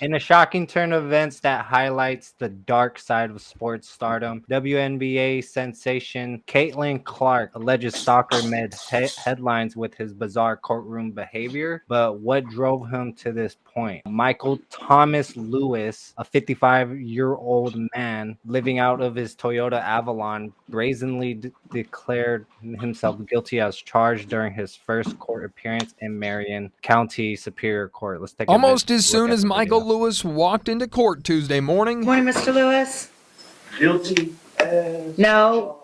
In a shocking turn of events that highlights the dark side of sports stardom, WNBA sensation Caitlyn Clark, alleged stalker, made headlines with his bizarre courtroom behavior. But what drove him to this point? Michael Thomas Lewis, a 55-year-old man living out of his Toyota Avalon, brazenly declared himself guilty as charged during his first court appearance in Marion County Superior Court. Let's take a Almost as look soon at as the Michael video. Lewis walked into court Tuesday morning, Morning, Mr. Lewis. Guilty as No.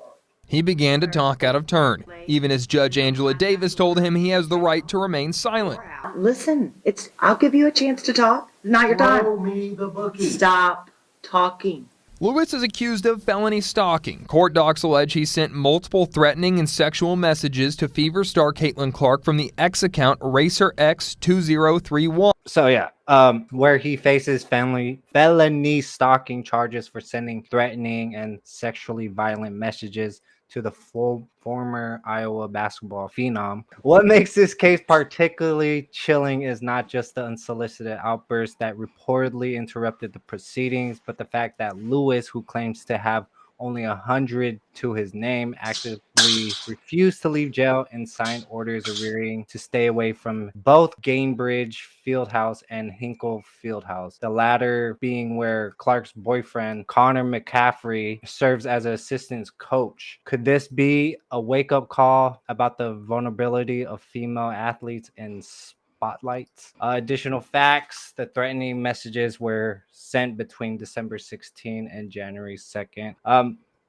he began to talk out of turn, even as Judge Angela Davis told him he has the right to remain silent. Listen, I'll give you a chance to talk. Not your throw time. me the bookie. Stop talking. Lewis is accused of felony stalking. Court docs allege he sent multiple threatening and sexual messages to Fever star Caitlyn Clark from the X account RacerX2031. So yeah, where he faces felony stalking charges for sending threatening and sexually violent messages to the former Iowa basketball phenom. What makes this case particularly chilling is not just the unsolicited outburst that reportedly interrupted the proceedings, but the fact that Lewis, who claims to have only 100 to his name, actively refused to leave jail and signed orders agreeing to stay away from both Gainbridge Fieldhouse and Hinkle Fieldhouse, the latter being where Clark's boyfriend, Connor McCaffrey, serves as an assistant coach. Could this be a wake-up call about the vulnerability of female athletes in spotlights? Additional facts: the threatening messages were sent between December 16 and January 2nd.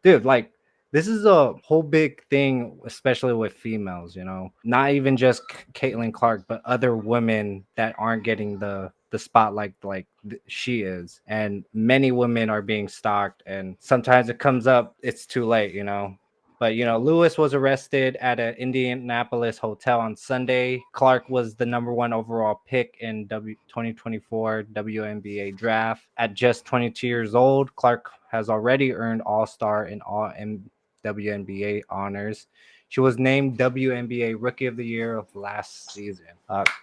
Dude, like, this is a whole big thing, especially with females, not even just Caitlyn Clark, but other women that aren't getting the spotlight like she is. And many women are being stalked, and sometimes it comes up, it's too late. But Lewis was arrested at an Indianapolis hotel on Sunday. Clark was the number one overall pick in 2024 WNBA draft. At just 22 years old, Clark has already earned All-Star and all WNBA honors. She was named WNBA Rookie of the Year of last season.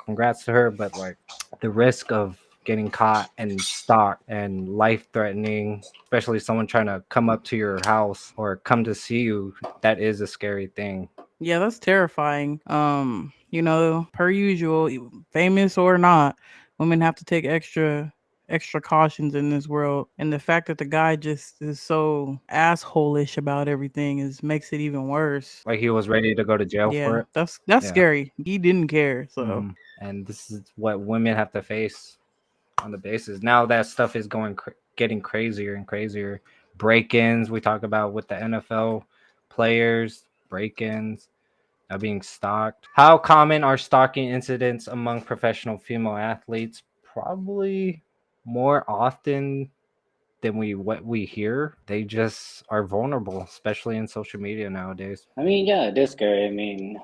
Congrats to her, but like, the risk of getting caught and stalked and life threatening, especially someone trying to come up to your house or come to see you, that is a scary thing. Yeah, that's terrifying. Per usual, famous or not, women have to take extra cautions in this world. And the fact that the guy just is so asshole-ish about everything makes it even worse. Like, he was ready to go to jail for Yeah, it. that's Yeah. scary. He didn't care. So And this is what women have to face on the basis. Now that stuff is getting crazier and crazier. Break-ins, we talk about with the NFL players, break-ins, now being stalked. How common are stalking incidents among professional female athletes? Probably more often than what we hear. They just are vulnerable, especially in social media nowadays. I mean, yeah, it is scary. I mean,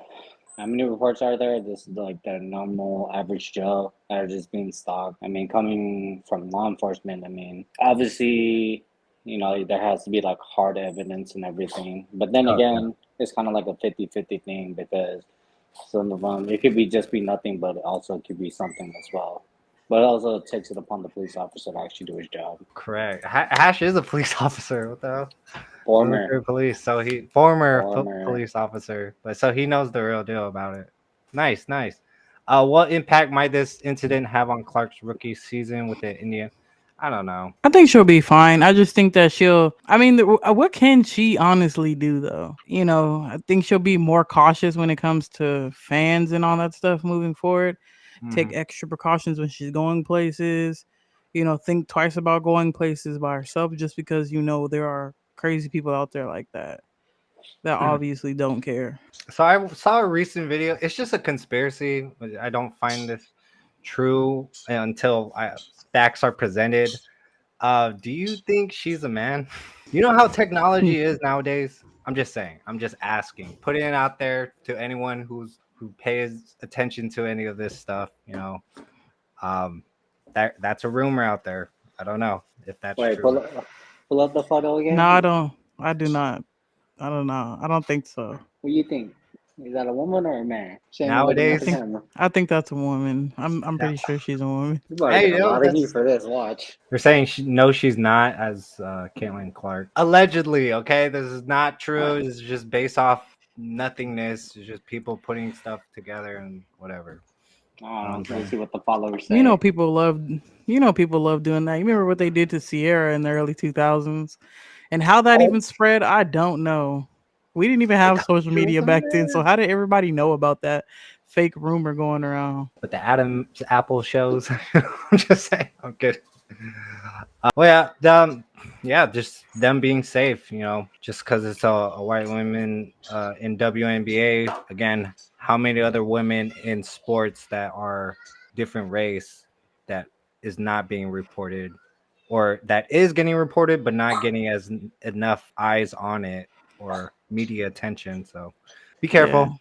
how many reports are there? This is like the normal average Joe that are just being stalked. I mean, coming from law enforcement, I mean, obviously, there has to be like hard evidence and everything. But then Oh, yeah. again, it's kind of like a 50-50 thing because some of them, it could be nothing, but also it could be something as well. But it also takes it upon the police officer to actually do his job. Correct. Hash is a police officer. What the hell? Former. Military police. So he former Former. police officer, but so he knows the real deal about it. Nice, nice. What impact might this incident have on Clark's rookie season with the Indian? I don't know. I think she'll be fine. I just think that what can she honestly do though? I think she'll be more cautious when it comes to fans and all that stuff moving forward. Take extra precautions when she's going places. Think twice about going places by herself just because there are crazy people out there like that obviously don't care. So I saw a recent video. It's just a conspiracy. But I don't find this true until facts are presented. Do you think she's a man? You know how technology is nowadays? I'm just saying. I'm just asking. Putting it out there to anyone who pays attention to any of this stuff. That's a rumor out there. I don't know if that's Wait, true. pull up the photo again. No, I don't. I do not. I don't know. I don't think so. What do you think? Is that a woman or a man? She ain't even looking Nowadays, at the camera. I think that's a woman. I'm pretty sure she's a woman. You better hey, get a lot of heat for this. Watch. they're saying no, she's not, as Caitlyn Clark. Allegedly, okay? This is not true. This is just based off nothingness. It's just people putting stuff together and whatever. I don't know. Okay. We'll see what the followers say. You know, people love doing that. You remember what they did to Sierra in the early 2000s, and how that even spread? I don't know. We didn't even have social media back then, so how did everybody know about that fake rumor going around? But the Adam's Apple shows. I'm just saying. I'm good. Well, yeah, just them being safe. You know, just because it's a white woman in WNBA. Again, how many other women in sports that are different race that is not being reported, or that is getting reported but not getting enough eyes on it or media attention? So, be careful. Yeah.